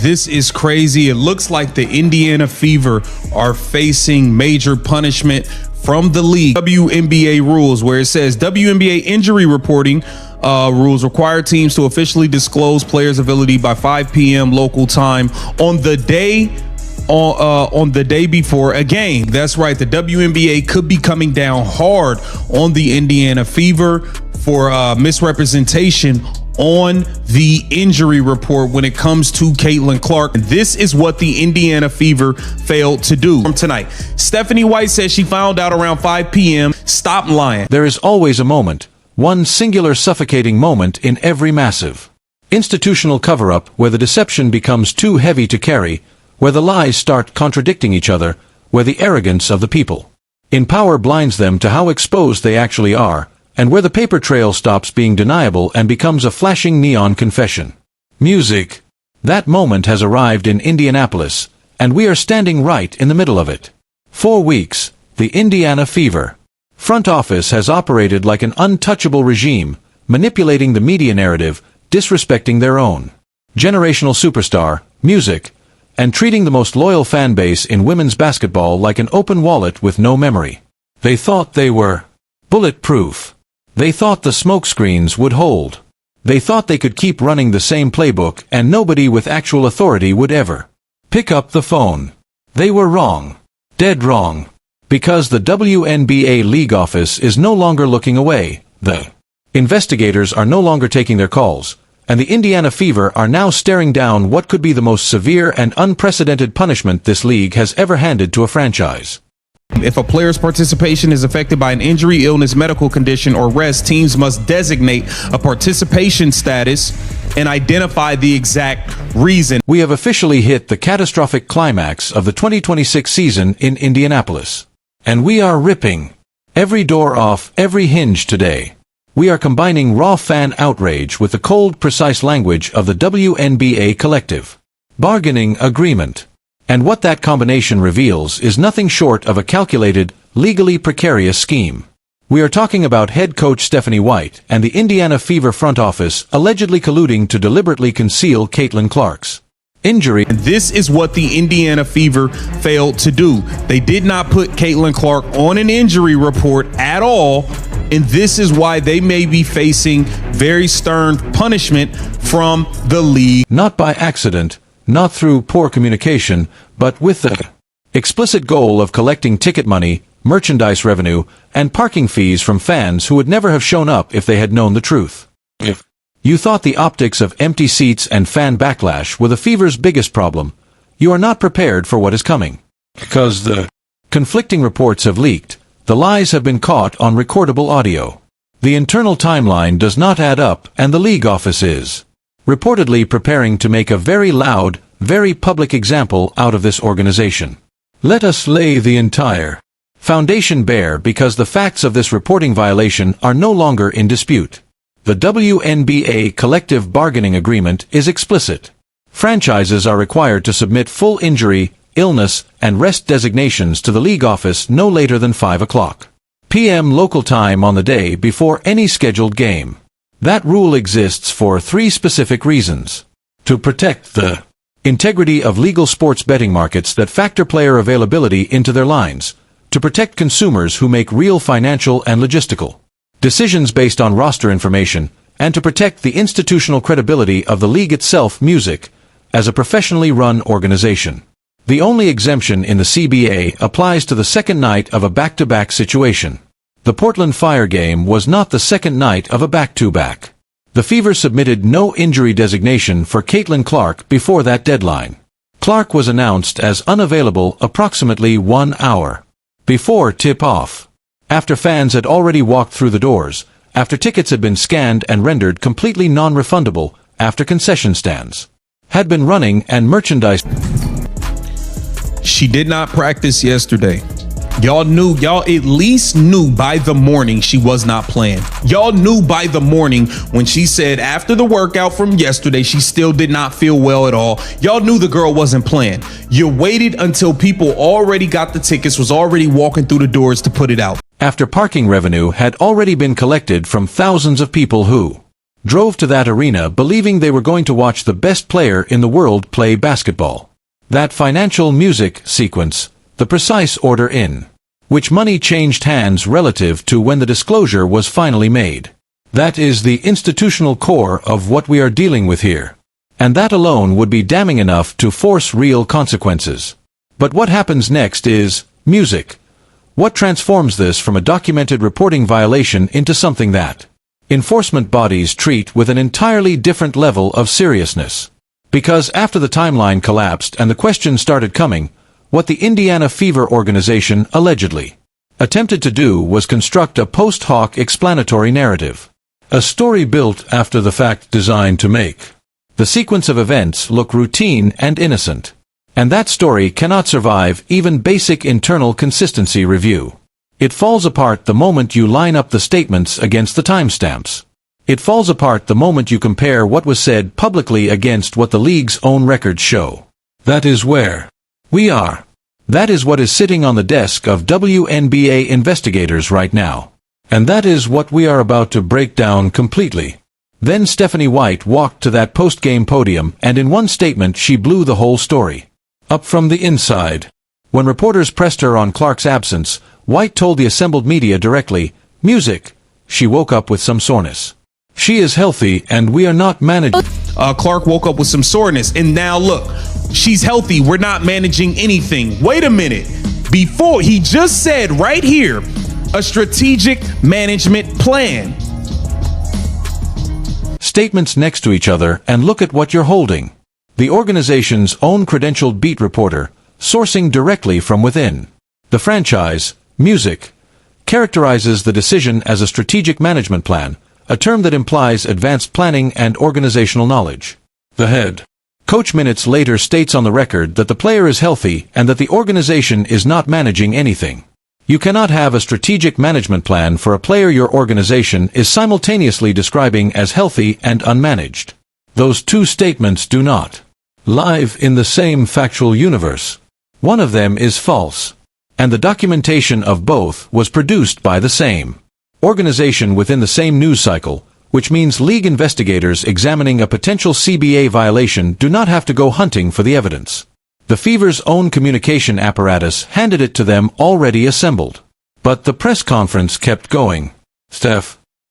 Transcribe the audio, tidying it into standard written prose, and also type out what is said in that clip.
This is crazy. It looks like the Indiana Fever are facing major punishment from the league. WNBA rules, where it says WNBA injury reporting rules require teams to officially disclose players' ability by 5 p.m. local time on the day before a game. That's right. The WNBA could be coming down hard on the Indiana Fever for misrepresentation on the injury report when it comes to Caitlin Clark. And this is what the Indiana Fever failed to do from tonight. Stephanie White says she found out around 5 p.m. Stop lying. There is always a moment, one singular suffocating moment in every massive institutional cover-up where the deception becomes too heavy to carry, where the lies start contradicting each other, where the arrogance of the people in power blinds them to how exposed they actually are, and where the paper trail stops being deniable and becomes a flashing neon confession. Music. That moment has arrived in Indianapolis, and we are standing right in the middle of it. 4 weeks, the Indiana Fever front office has operated like an untouchable regime, manipulating the media narrative, disrespecting their own generational superstar, music, and treating the most loyal fan base in women's basketball like an open wallet with no memory. They thought they were bulletproof. They thought the smokescreens would hold. They thought they could keep running the same playbook and nobody with actual authority would ever pick up the phone. They were wrong. Dead wrong. Because the WNBA league office is no longer looking away, the investigators are no longer taking their calls, and the Indiana Fever are now staring down what could be the most severe and unprecedented punishment this league has ever handed to a franchise. If a player's participation is affected by an injury, illness, medical condition, or rest, teams must designate a participation status and identify the exact reason. We have officially hit the catastrophic climax of the 2026 season in Indianapolis. And we are ripping every door off every hinge today. We are combining raw fan outrage with the cold, precise language of the WNBA collective bargaining agreement. And what that combination reveals is nothing short of a calculated, legally precarious scheme. We are talking about head coach Stephanie White and the Indiana Fever front office allegedly colluding to deliberately conceal Caitlin Clark's injury. And this is what the Indiana Fever failed to do. They did not put Caitlin Clark on an injury report at all, and this is why they may be facing very stern punishment from the league. Not by accident, not through poor communication, but with the explicit goal of collecting ticket money, merchandise revenue, and parking fees from fans who would never have shown up if they had known the truth. If you thought the optics of empty seats and fan backlash were the Fever's biggest problem, you are not prepared for what is coming. Because the conflicting reports have leaked, the lies have been caught on recordable audio. The internal timeline does not add up, and the league office is reportedly preparing to make a very loud, very public example out of this organization. Let us lay the entire foundation bare because the facts of this reporting violation are no longer in dispute. The WNBA collective bargaining agreement is explicit. Franchises are required to submit full injury, illness, and rest designations to the league office no later than 5 p.m. local time on the day before any scheduled game. That rule exists for 3 specific reasons. To protect the integrity of legal sports betting markets that factor player availability into their lines, to protect consumers who make real financial and logistical decisions based on roster information, and to protect the institutional credibility of the league itself, music, as a professionally run organization. The only exemption in the CBA applies to the second night of a back-to-back situation. The Portland Fire game was not the second night of a back-to-back. The Fever submitted no injury designation for Caitlin Clark before that deadline. Clark was announced as unavailable approximately 1 hour before tip-off, after fans had already walked through the doors, after tickets had been scanned and rendered completely non-refundable, after concession stands had been running and merchandise. She did not practice yesterday. Y'all at least knew by the morning she was not playing. Y'all knew by the morning when she said after the workout from yesterday she still did not feel well at all. Y'all knew the girl wasn't playing. You waited until people already got the tickets, was already walking through the doors to put it out. After parking revenue had already been collected from thousands of people who drove to that arena believing they were going to watch the best player in the world play basketball. That financial music sequence, the precise order in which money changed hands relative to when the disclosure was finally made. That is the institutional core of what we are dealing with here. And that alone would be damning enough to force real consequences. But what happens next is music. What transforms this from a documented reporting violation into something that enforcement bodies treat with an entirely different level of seriousness? Because after the timeline collapsed and the questions started coming, what the Indiana Fever organization allegedly attempted to do was construct a post hoc explanatory narrative. A story built after the fact designed to make the sequence of events look routine and innocent. And that story cannot survive even basic internal consistency review. It falls apart the moment you line up the statements against the timestamps. It falls apart the moment you compare what was said publicly against what the league's own records show. That is where we are. That is what is sitting on the desk of WNBA investigators right now. And that is what we are about to break down completely. Then Stephanie White walked to that post-game podium, and in one statement she blew the whole story up from the inside. When reporters pressed her on Clark's absence, White told the assembled media directly, "Music." She woke up with some soreness. "She is healthy and we are not managing." Clark woke up with some soreness, and now look, she's healthy. We're not managing anything. Wait a minute. Before, he just said right here, a strategic management plan. Statements next to each other, and look at what you're holding. The organization's own credentialed beat reporter, sourcing directly from within. The franchise, music, characterizes the decision as a strategic management plan, a term that implies advanced planning and organizational knowledge. The head coach minutes later states on the record that the player is healthy and that the organization is not managing anything. You cannot have a strategic management plan for a player your organization is simultaneously describing as healthy and unmanaged. Those two statements do not live in the same factual universe. One of them is false, and the documentation of both was produced by the same organization within the same news cycle, which means league investigators examining a potential CBA violation do not have to go hunting for the evidence. The Fever's own communication apparatus handed it to them already assembled. But the press conference kept going. "Steph,